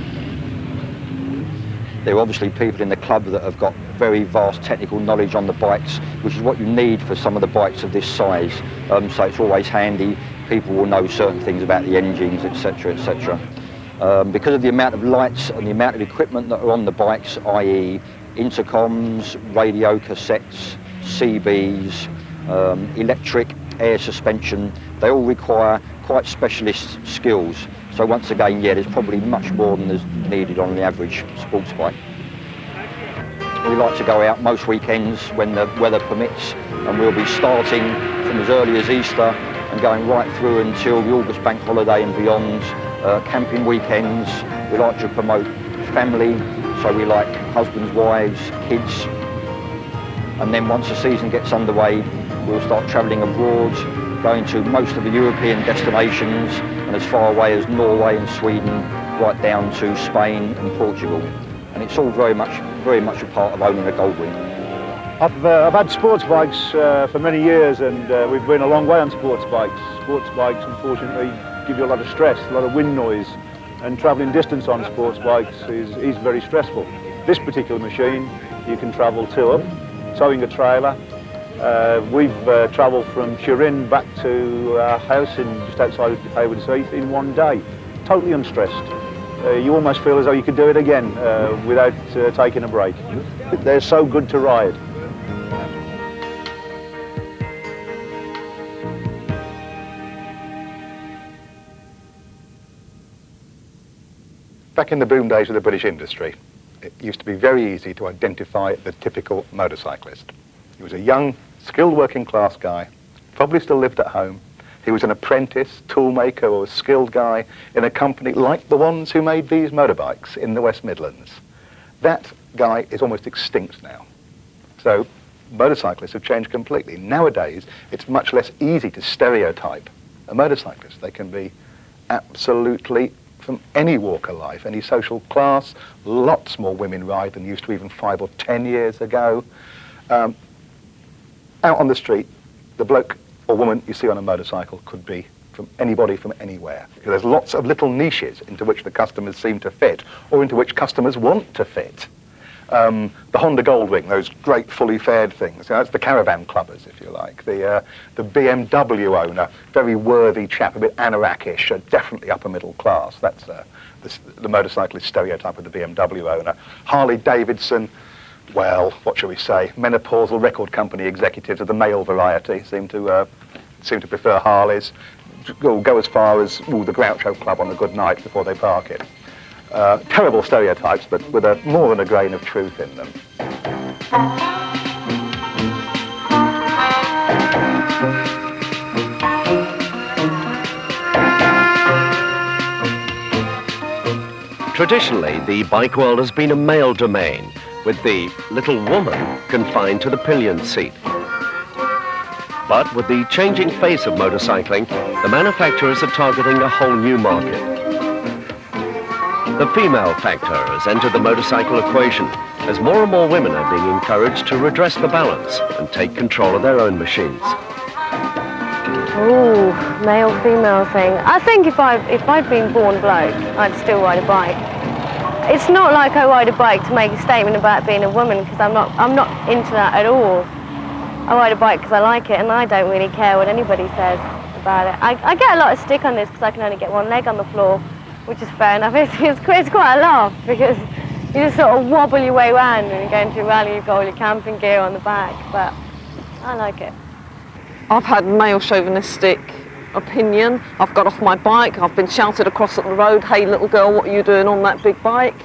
There are obviously people in the club that have got very vast technical knowledge on the bikes, which is what you need for some of the bikes of this size. So it's always handy. People will know certain things about the engines, etc., etc. Because of the amount of lights and the amount of equipment that are on the bikes, i.e. intercoms, radio cassettes, CBs, electric, air suspension, they all require quite specialist skills. So once again, yeah, there's probably much more than is needed on the average sports bike. We like to go out most weekends when the weather permits, and we'll be starting from as early as Easter and going right through until the August bank holiday and beyond. Camping weekends, we like to promote family, so we like husbands, wives, kids. And then once the season gets underway, we'll start travelling abroad, going to most of the European destinations and as far away as Norway and Sweden, right down to Spain and Portugal. And it's all very much a part of owning a Goldwing. I've had sports bikes for many years, and we've been a long way on sports bikes. Sports bikes, unfortunately, give you a lot of stress, a lot of wind noise, and travelling distance on sports bikes is very stressful. This particular machine, you can travel 2 up, towing a trailer. We've travelled from Turin back to our house just outside Haywards Heath in 1 day, totally unstressed. You almost feel as though you could do it again without taking a break. They're so good to ride. Back in the boom days of the British industry, it used to be very easy to identify the typical motorcyclist. He was a young, skilled working class guy, probably still lived at home. He was an apprentice, toolmaker, or a skilled guy in a company like the ones who made these motorbikes in the West Midlands. That guy is almost extinct now. So motorcyclists have changed completely. Nowadays, it's much less easy to stereotype a motorcyclist. They can be absolutely from any walk of life, any social class. Lots more women ride than used to even 5 or 10 years ago. Out on the street, the bloke or woman you see on a motorcycle could be from anybody from anywhere. There's lots of little niches into which the customers seem to fit, or into which customers want to fit. The Honda Goldwing, those great fully fared things, that's the caravan clubbers, if you like. The BMW owner, very worthy chap, a bit anorak-ish, definitely upper middle class. That's the motorcyclist stereotype of the BMW owner. Harley Davidson, well, what shall we say, menopausal record company executives of the male variety seem to prefer Harleys. Go as far as the Groucho Club on a good night before they park it. Terrible stereotypes, but with more than a grain of truth in them. Traditionally, the bike world has been a male domain, with the little woman confined to the pillion seat. But with the changing face of motorcycling, the manufacturers are targeting a whole new market. The female factor has entered the motorcycle equation, as more and more women are being encouraged to redress the balance and take control of their own machines. Ooh, male-female thing. I think if I'd been born bloke, I'd still ride a bike. It's not like I ride a bike to make a statement about being a woman, because I'm not into that at all. I ride a bike because I like it, and I don't really care what anybody says about it. I get a lot of stick on this because I can only get one leg on the floor, which is fair enough. It's quite a laugh, because you just sort of wobble your way around and you're going to a rally, you've got all your camping gear on the back, but I like it. I've had male chauvinistic opinion. I've got off my bike, I've been shouted across at the road, hey little girl, what are you doing on that big bike?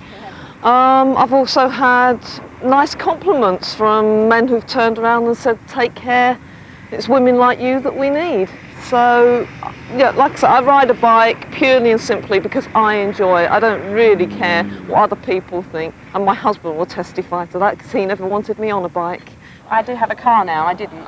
I've also had nice compliments from men who've turned around and said, take care, it's women like you that we need. So, yeah, like I said, I ride a bike purely and simply because I enjoy it. I don't really care what other people think, and my husband will testify to that because he never wanted me on a bike. I do have a car now. I didn't.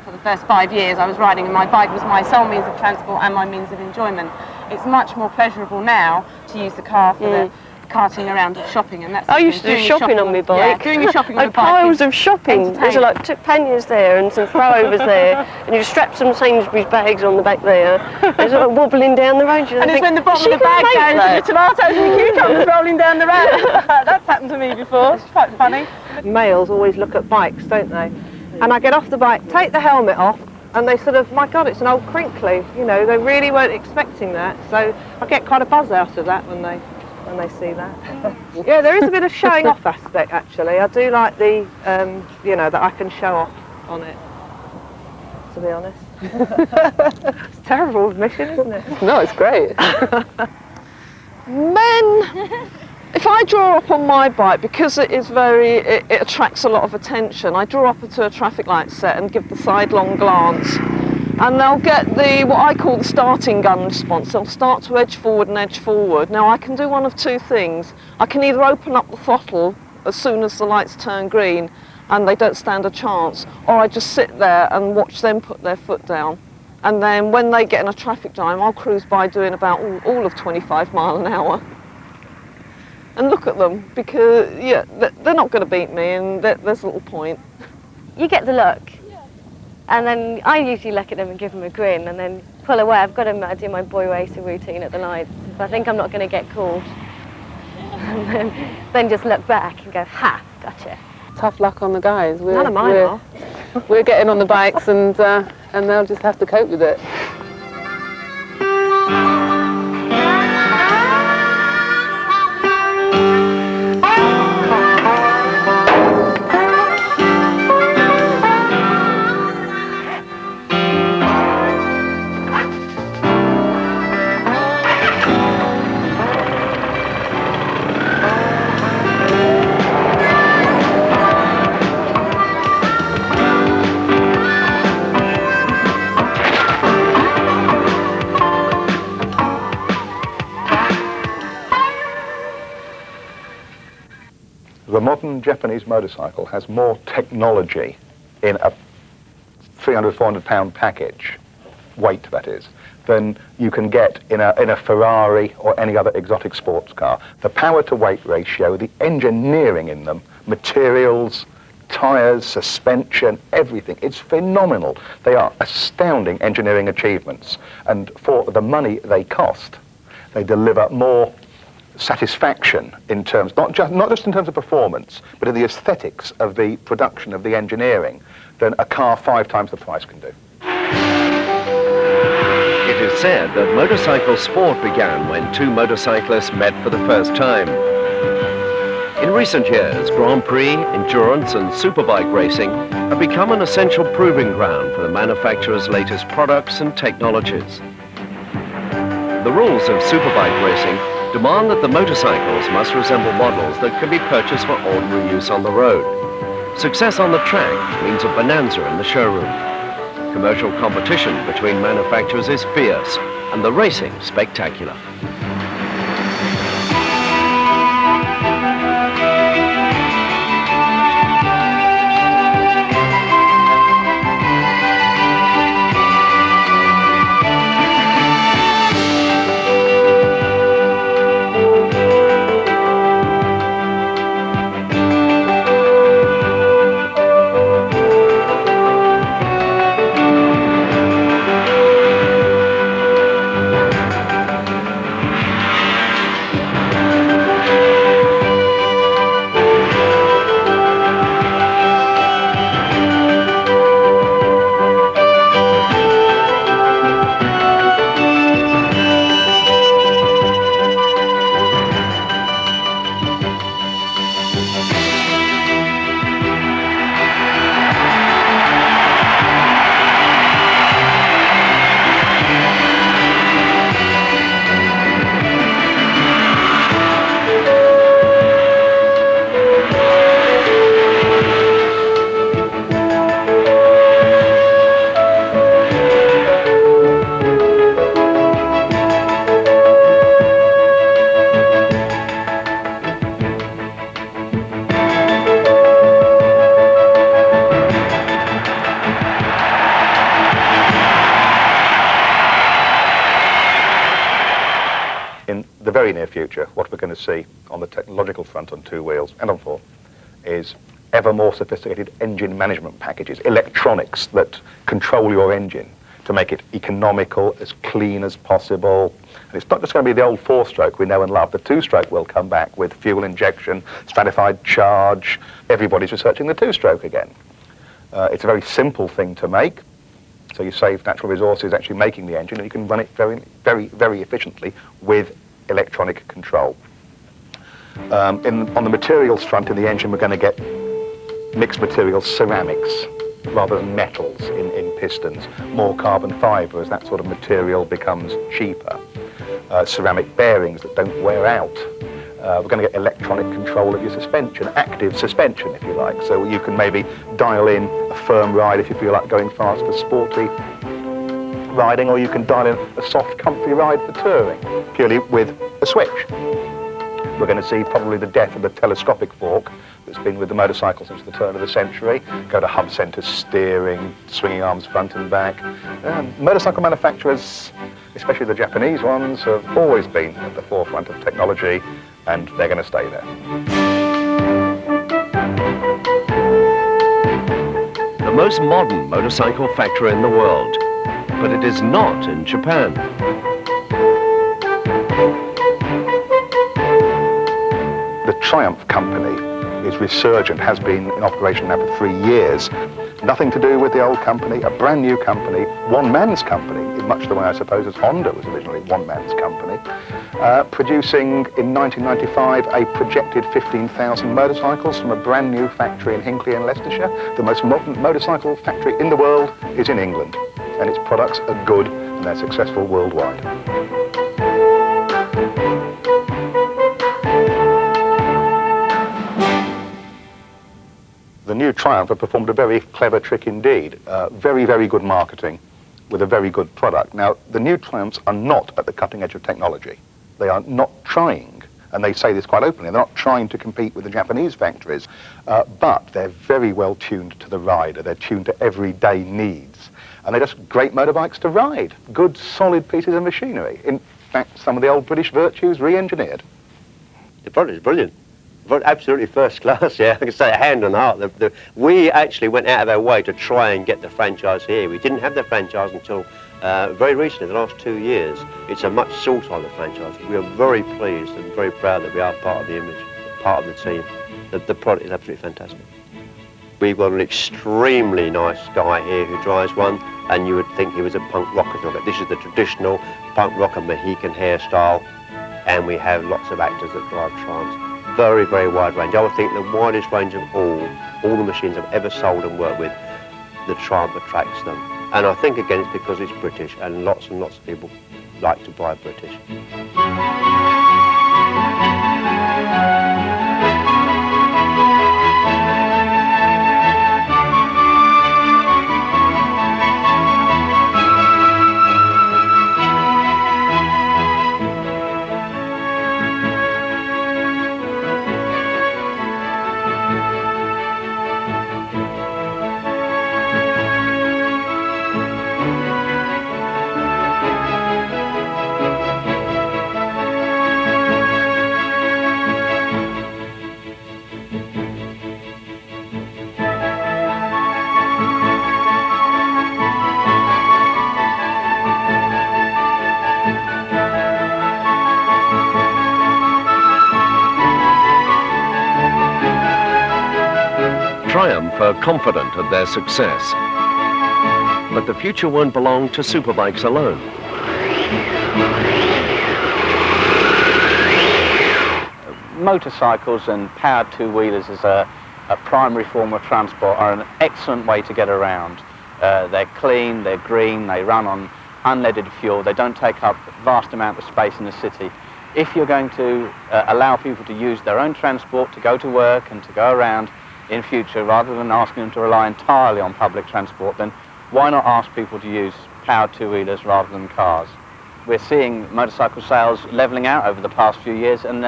For the first 5 years I was riding, and my bike was my sole means of transport and my means of enjoyment. It's much more pleasurable now to use the car for the carting around of shopping, and that's. I used to do shopping on my bike. Yeah, doing your shopping on a bike. Piles of shopping. There's like panniers there and some throwovers there, and you strap some Sainsbury's bags on the back there. There's sort of wobbling down the road. And it's when the bottom of the bag goes, your tomatoes and your cucumbers rolling down the road. That's happened to me before. It's quite funny. Males always look at bikes, don't they? And I get off the bike, take the helmet off, and they sort of, my God, it's an old crinkly. You know, they really weren't expecting that. So I get quite a buzz out of that when they see that. Yeah, there is a bit of showing off aspect, actually. I do like the, you know, that I can show off on it, to be honest. It's a terrible admission, isn't it? No, it's great. Men, if I draw up on my bike, because it is it attracts a lot of attention, I draw up to a traffic light set and give the sidelong glance. And they'll get what I call the starting gun response. They'll start to edge forward and edge forward. Now I can do one of two things. I can either open up the throttle as soon as the lights turn green and they don't stand a chance, or I just sit there and watch them put their foot down. And then when they get in a traffic jam, I'll cruise by doing about all of 25 miles an hour. And look at them, because yeah, they're not going to beat me, and there's a little point. You get the look. And then I usually look at them and give them a grin and then pull away. I've got to admit, I do my boy racer routine at the lights. If I think I'm not going to get caught, and then just look back and go, ha, gotcha. Tough luck on the guys. None of mine are. We're getting on the bikes and they'll just have to cope with it. the modern Japanese motorcycle has more technology in a 300, 400 pound package, weight that is, than you can get in a Ferrari or any other exotic sports car. The power to weight ratio, the engineering in them, materials, tyres, suspension, everything, it's phenomenal. They are astounding engineering achievements, and for the money they cost, they deliver more satisfaction in terms, not just in terms of performance, but in the aesthetics of the production of the engineering than a car 5 times the price can do. It is said that motorcycle sport began when two motorcyclists met for the first time. In recent years, Grand Prix, endurance and superbike racing have become an essential proving ground for the manufacturer's latest products and technologies. The rules of superbike racing demand that the motorcycles must resemble models that can be purchased for ordinary use on the road. Success on the track means a bonanza in the showroom. Commercial competition between manufacturers is fierce, and the racing spectacular. Very near future, what we're going to see on the technological front on 2 wheels and on 4 is ever more sophisticated engine management packages, electronics that control your engine to make it economical, as clean as possible. And it's not just going to be the old 4-stroke we know and love. The 2-stroke will come back with fuel injection, stratified charge. Everybody's researching the 2-stroke again. It's a very simple thing to make, so you save natural resources actually making the engine, and you can run it very, very, very efficiently with electronic control. On the materials front in the engine, we're going to get mixed materials, ceramics, rather than metals in pistons, more carbon fibre as that sort of material becomes cheaper, ceramic bearings that don't wear out. We're going to get electronic control of your suspension, active suspension if you like, so you can maybe dial in a firm ride if you feel like going fast for sporty riding, or you can dial in a soft, comfy ride for touring, purely with a switch. We're going to see probably the death of the telescopic fork that's been with the motorcycle since the turn of the century. Go to hub centre steering, swinging arms front and back. Motorcycle manufacturers, especially the Japanese ones, have always been at the forefront of technology, and they're going to stay there. The most modern motorcycle factory in the world, but it is not in Japan. The Triumph company is resurgent, has been in operation now for 3 years. Nothing to do with the old company, a brand new company, one-man's company, in much the way I suppose as Honda was originally one-man's company, producing in 1995 a projected 15,000 motorcycles from a brand new factory in Hinckley in Leicestershire. The most modern motorcycle factory in the world is in England, and its products are good and they're successful worldwide. The new Triumph have performed a very clever trick indeed. Very, very good marketing with a very good product. Now, the new Triumphs are not at the cutting edge of technology. They are not trying And they say this quite openly. They're not trying to compete with the Japanese factories, but they're very well tuned to the rider. They're tuned to everyday needs. And they're just great motorbikes to ride. Good, solid pieces of machinery. In fact, some of the old British virtues re-engineered. The product is brilliant. Absolutely first class, yeah. I can say hand on heart. We actually went out of our way to try and get the franchise here. We didn't have the franchise until very recently, the last 2 years. It's a much sought after franchise. We are very pleased and very proud that we are part of the image, part of the team. The product is absolutely fantastic. We've got an extremely nice guy here who drives one, and you would think he was a punk rocker. But this is the traditional punk rocker Mohican hairstyle, and we have lots of actors that drive Triumphs. Very, very wide range. I would think the widest range of all the machines I've ever sold and worked with, the Triumph attracts them. And I think again it's because it's British, and lots of people like to buy British. Triumph are confident of their success. But the future won't belong to Superbikes alone. Motorcycles and powered two-wheelers as a primary form of transport are an excellent way to get around. They're clean, they're green, they run on unleaded fuel, they don't take up vast amount of space in the city. If you're going to allow people to use their own transport to go to work and to go around in future, rather than asking them to rely entirely on public transport, then why not ask people to use powered two-wheelers rather than cars? We're seeing motorcycle sales levelling out over the past few years and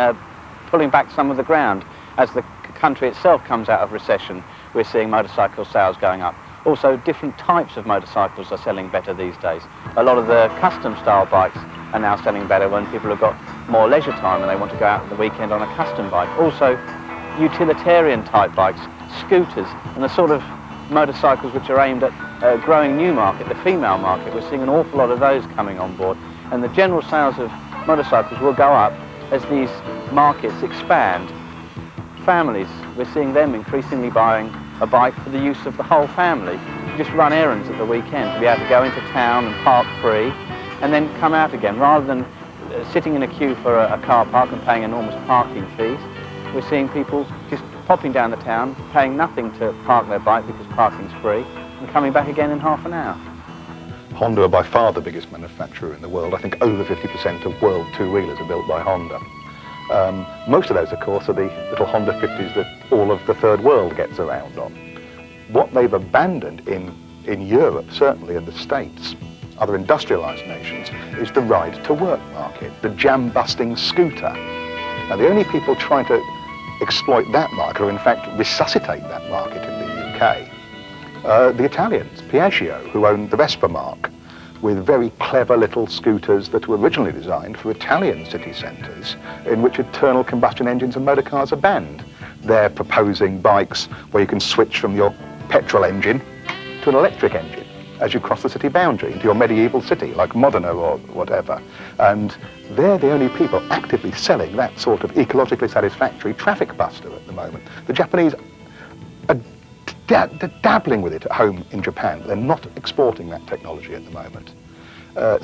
pulling back some of the ground. As the country itself comes out of recession, we're seeing motorcycle sales going up. Also, different types of motorcycles are selling better these days. A lot of the custom style bikes are now selling better when people have got more leisure time and they want to go out on the weekend on a custom bike. Also, utilitarian type bikes, scooters, and the sort of motorcycles which are aimed at a growing new market, the female market. We're seeing an awful lot of those coming on board, and the general sales of motorcycles will go up as these markets expand. Families, we're seeing them increasingly buying a bike for the use of the whole family. Just run errands at the weekend to be able to go into town and park free and then come out again, rather than sitting in a queue for a car park and paying enormous parking fees. We're seeing people just popping down the town, paying nothing to park their bike because parking's free, and coming back again in half an hour. Honda are by far the biggest manufacturer in the world. I think over 50% of world two-wheelers are built by Honda. Most of those, of course, are the little Honda 50s that all of the third world gets around on. What they've abandoned in Europe, certainly in the States, other industrialised nations, is the ride-to-work market, the jam-busting scooter. Now, the only people trying to exploit that market, or in fact resuscitate that market in the UK, the Italians, Piaggio, who owned the Vespa marque, with very clever little scooters that were originally designed for Italian city centres, in which internal combustion engines and motor cars are banned. They're proposing bikes where you can switch from your petrol engine to an electric engine as you cross the city boundary into your medieval city, like Modena or whatever. And they're the only people actively selling that sort of ecologically satisfactory traffic buster at the moment. The Japanese are dabbling with it at home in Japan, but they're not exporting that technology at the moment.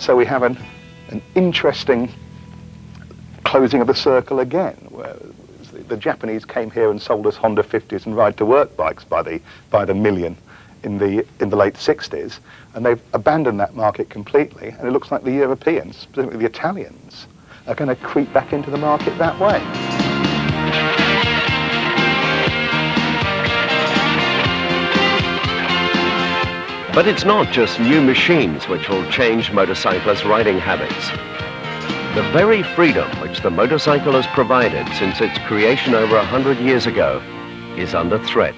So we have an interesting closing of the circle again, where the Japanese came here and sold us Honda 50s and ride-to-work bikes by the million in the late 60s, and they've abandoned that market completely, and it looks like the Europeans, specifically the Italians, are going to creep back into the market that way. But it's not just new machines which will change motorcyclists' riding habits. The very freedom which the motorcycle has provided since its creation over 100 years ago is under threat.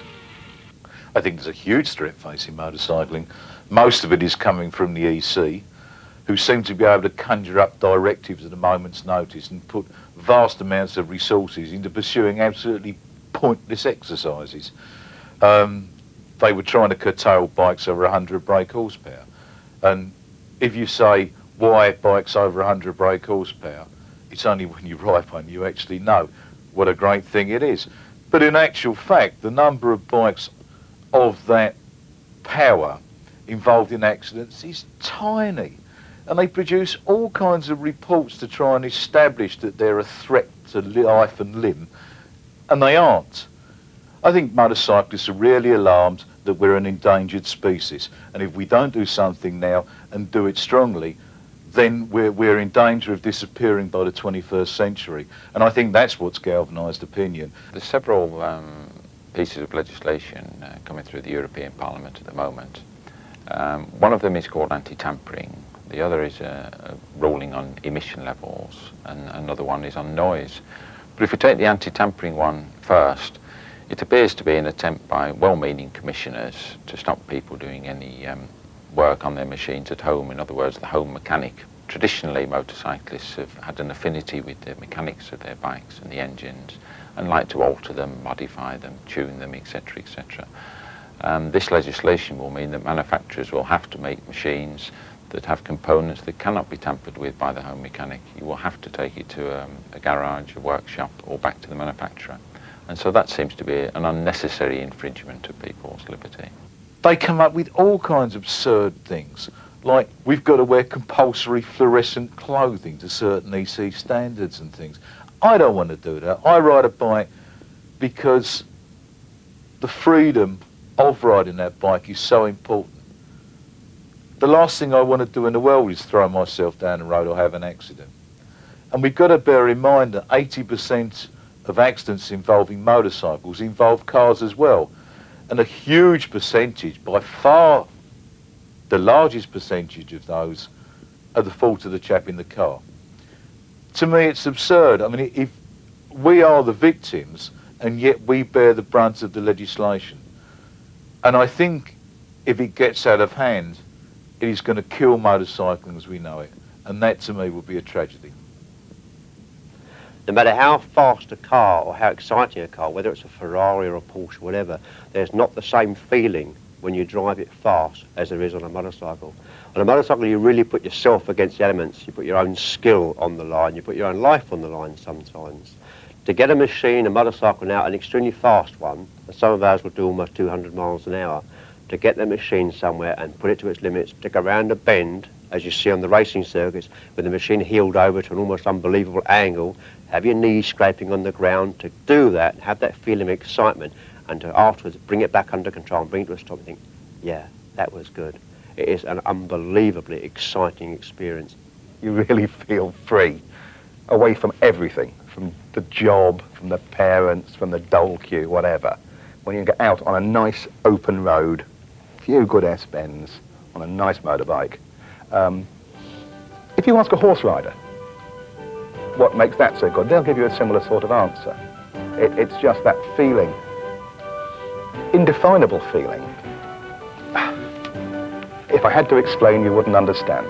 I think there's a huge threat facing motorcycling. Most of it is coming from the EC, who seem to be able to conjure up directives at a moment's notice and put vast amounts of resources into pursuing absolutely pointless exercises. They were trying to curtail bikes over 100 brake horsepower. And if you say, why bikes over 100 brake horsepower, it's only when you ride one you actually know what a great thing it is. But in actual fact, the number of bikes of that power involved in accidents is tiny. And they produce all kinds of reports to try and establish that they're a threat to life and limb, and they aren't. I think motorcyclists are really alarmed that we're an endangered species, and if we don't do something now and do it strongly, then we're in danger of disappearing by the 21st century. And I think that's what's galvanised opinion. There's several pieces of legislation coming through the European Parliament at the moment. One of them is called anti-tampering. The other is a ruling on emission levels, and another one is on noise. But if we take the anti-tampering one first, it appears to be an attempt by well-meaning commissioners to stop people doing any work on their machines at home. In other words, the home mechanic. Traditionally, motorcyclists have had an affinity with the mechanics of their bikes and the engines, and like to alter them, modify them, tune them, etc., etc. This legislation will mean that manufacturers will have to make machines that have components that cannot be tampered with by the home mechanic. You will have to take it to a garage, a workshop, or back to the manufacturer. And so that seems to be an unnecessary infringement of people's liberty. They come up with all kinds of absurd things, like we've got to wear compulsory fluorescent clothing to certain EC standards and things. I don't want to do that. I ride a bike because the freedom of riding that bike is so important. The last thing I want to do in the world is throw myself down the road or have an accident. And we've got to bear in mind that 80% of accidents involving motorcycles involve cars as well. And a huge percentage, by far the largest percentage of those, are the fault of the chap in the car. To me, it's absurd. I mean, if we are the victims and yet we bear the brunt of the legislation. And I think if it gets out of hand, it is going to kill motorcycling as we know it. And that, to me, would be a tragedy. No matter how fast a car or how exciting a car, whether it's a Ferrari or a Porsche or whatever, there's not the same feeling when you drive it fast as there is on a motorcycle. On a motorcycle, you really put yourself against the elements. You put your own skill on the line. You put your own life on the line sometimes. To get a machine, a motorcycle now, an extremely fast one, and some of ours will do almost 200 miles an hour, to get the machine somewhere and put it to its limits, to go around a bend, as you see on the racing circuits, with the machine heeled over to an almost unbelievable angle, have your knees scraping on the ground, to do that, have that feeling of excitement, and to afterwards bring it back under control and bring it to a stop and think, yeah, that was good. It is an unbelievably exciting experience. You really feel free, away from everything, from the job, from the parents, from the dole queue, whatever. When you get out on a nice open road, a few good S-bends on a nice motorbike. If you ask a horse rider what makes that so good, they'll give you a similar sort of answer. It's just that feeling, indefinable feeling. If I had to explain, you wouldn't understand.